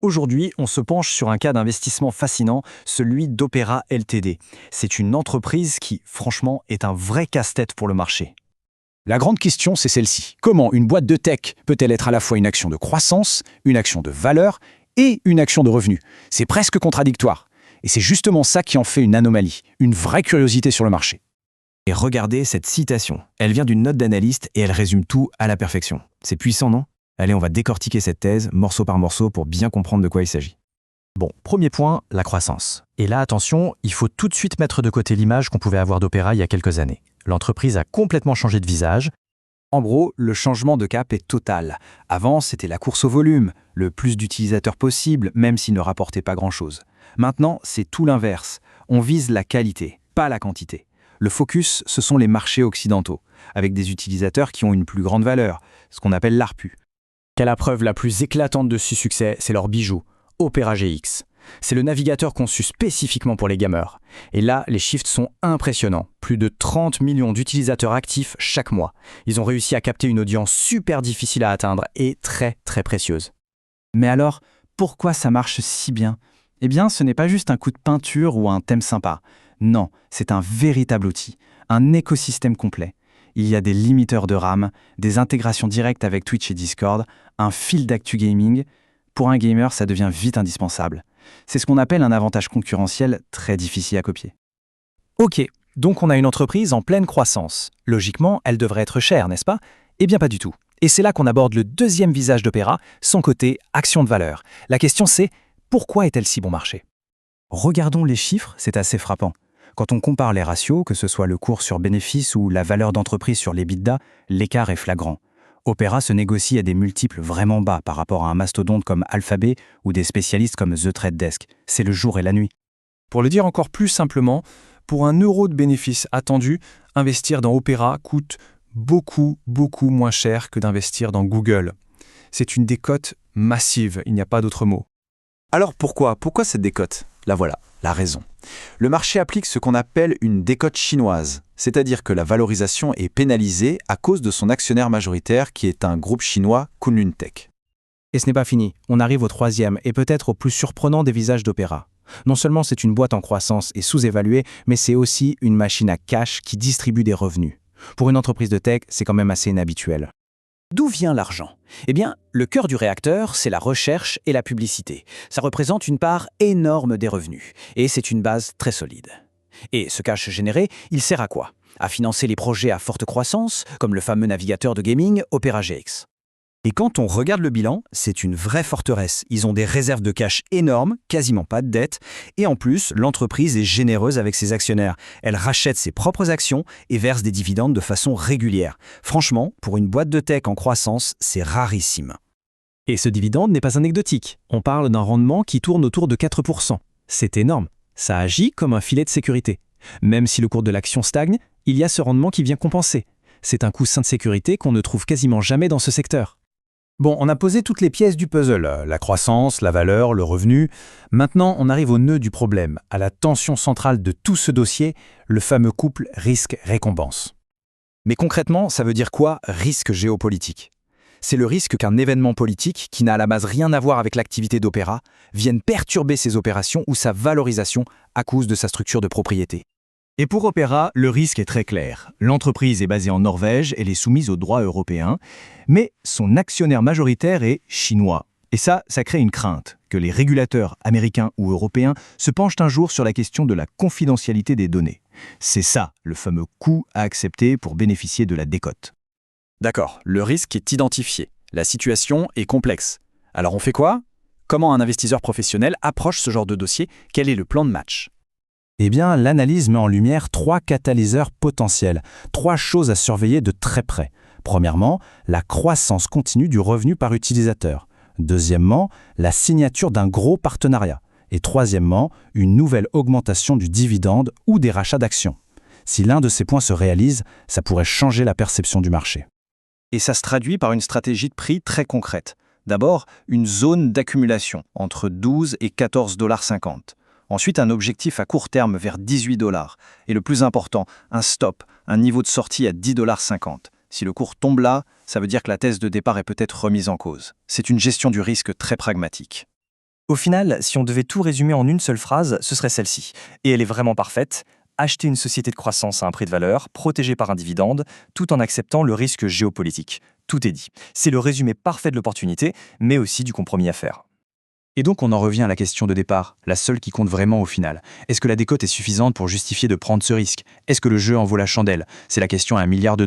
Aujourd'hui, on se penche sur un cas d'investissement fascinant, celui d'Opera Ltd. C'est une entreprise qui, franchement, est un vrai casse-tête pour le marché. La grande question, c'est celle-ci. Comment une boîte de tech peut-elle être à la fois une action de croissance, une action de valeur et une action de revenu? C'est presque contradictoire. Et c'est justement ça qui en fait une anomalie, une vraie curiosité sur le marché. Et regardez cette citation. Elle vient d'une note d'analyste et elle résume tout à la perfection. C'est puissant, non? Allez, on va décortiquer cette thèse, morceau par morceau, pour bien comprendre de quoi il s'agit. Bon, premier point, la croissance. Et là, attention, il faut tout de suite mettre de côté l'image qu'on pouvait avoir d'Opera il y a quelques années. L'entreprise a complètement changé de visage. En gros, le changement de cap est total. Avant, c'était la course au volume, le plus d'utilisateurs possible, même s'ils ne rapportaient pas grand-chose. Maintenant, c'est tout l'inverse. On vise la qualité, pas la quantité. Le focus, ce sont les marchés occidentaux, avec des utilisateurs qui ont une plus grande valeur, ce qu'on appelle l'ARPU. La preuve la plus éclatante de ce succès, c'est leur bijou, Opera GX. C'est le navigateur conçu spécifiquement pour les gamers. Et là, les chiffres sont impressionnants. Plus de 30 millions d'utilisateurs actifs chaque mois. Ils ont réussi à capter une audience super difficile à atteindre et très très précieuse. Mais alors, pourquoi ça marche si bien? Eh bien, ce n'est pas juste un coup de peinture ou un thème sympa. Non, c'est un véritable outil, un écosystème complet. Il y a des limiteurs de RAM, des intégrations directes avec Twitch et Discord, un fil d'actu gaming. Pour un gamer, ça devient vite indispensable. C'est ce qu'on appelle un avantage concurrentiel très difficile à copier. Ok, donc on a une entreprise en pleine croissance. Logiquement, elle devrait être chère, n'est-ce pas? Eh bien pas du tout. Et c'est là qu'on aborde le deuxième visage d'Opera, son côté action de valeur. La question c'est, pourquoi est-elle si bon marché? Regardons les chiffres, c'est assez frappant. Quand on compare les ratios, que ce soit le cours sur bénéfice ou la valeur d'entreprise sur l'EBITDA, l'écart est flagrant. Opera se négocie à des multiples vraiment bas par rapport à un mastodonte comme Alphabet ou des spécialistes comme The Trade Desk. C'est le jour et la nuit. Pour le dire encore plus simplement, pour 1 € de bénéfice attendu, investir dans Opera coûte beaucoup moins cher que d'investir dans Google. C'est une décote massive, il n'y a pas d'autre mot. Alors pourquoi cette décote? Là voilà, la raison. Le marché applique ce qu'on appelle une décote chinoise, c'est-à-dire que la valorisation est pénalisée à cause de son actionnaire majoritaire qui est un groupe chinois, Kunlun Tech. Et ce n'est pas fini, on arrive au troisième et peut-être au plus surprenant des visages d'Opera. Non seulement c'est une boîte en croissance et sous-évaluée, mais c'est aussi une machine à cash qui distribue des revenus. Pour une entreprise de tech, c'est quand même assez inhabituel. D'où vient l'argent? Eh bien, le cœur du réacteur, c'est la recherche et la publicité. Ça représente une part énorme des revenus, et c'est une base très solide. Et ce cash généré, il sert à quoi? À financer les projets à forte croissance, comme le fameux navigateur de gaming Opera GX. Et quand on regarde le bilan, c'est une vraie forteresse. Ils ont des réserves de cash énormes, quasiment pas de dette, et en plus, l'entreprise est généreuse avec ses actionnaires. Elle rachète ses propres actions et verse des dividendes de façon régulière. Franchement, pour une boîte de tech en croissance, c'est rarissime. Et ce dividende n'est pas anecdotique. On parle d'un rendement qui tourne autour de 4%. C'est énorme. Ça agit comme un filet de sécurité. Même si le cours de l'action stagne, il y a ce rendement qui vient compenser. C'est un coussin de sécurité qu'on ne trouve quasiment jamais dans ce secteur. Bon, on a posé toutes les pièces du puzzle, la croissance, la valeur, le revenu. Maintenant, on arrive au nœud du problème, à la tension centrale de tout ce dossier, le fameux couple risque-récompense. Mais concrètement, ça veut dire quoi, risque géopolitique? C'est le risque qu'un événement politique, qui n'a à la base rien à voir avec l'activité d'Opera, vienne perturber ses opérations ou sa valorisation à cause de sa structure de propriété. Et pour Opera, le risque est très clair. L'entreprise est basée en Norvège, elle est soumise aux droits européens, mais son actionnaire majoritaire est chinois. Et ça crée une crainte que les régulateurs américains ou européens se penchent un jour sur la question de la confidentialité des données. C'est ça, le fameux coût à accepter pour bénéficier de la décote. D'accord, le risque est identifié. La situation est complexe. Alors on fait quoi? Comment un investisseur professionnel approche ce genre de dossier? Quel est le plan de match? Eh bien, l'analyse met en lumière 3 catalyseurs potentiels, 3 choses à surveiller de très près. Premièrement, la croissance continue du revenu par utilisateur. Deuxièmement, la signature d'un gros partenariat. Et troisièmement, une nouvelle augmentation du dividende ou des rachats d'actions. Si l'un de ces points se réalise, ça pourrait changer la perception du marché. Et ça se traduit par une stratégie de prix très concrète. D'abord, une zone d'accumulation entre 12 et 14,50 $. Ensuite, un objectif à court terme vers 18 $. Et le plus important, un stop, un niveau de sortie à 10,50 $. Si le cours tombe là, ça veut dire que la thèse de départ est peut-être remise en cause. C'est une gestion du risque très pragmatique. Au final, si on devait tout résumer en une seule phrase, ce serait celle-ci. Et elle est vraiment parfaite. Acheter une société de croissance à un prix de valeur, protégée par un dividende, tout en acceptant le risque géopolitique. Tout est dit. C'est le résumé parfait de l'opportunité, mais aussi du compromis à faire. Et donc on en revient à la question de départ, la seule qui compte vraiment au final. Est-ce que la décote est suffisante pour justifier de prendre ce risque? Est-ce que le jeu en vaut la chandelle? C'est la question à $1 milliard.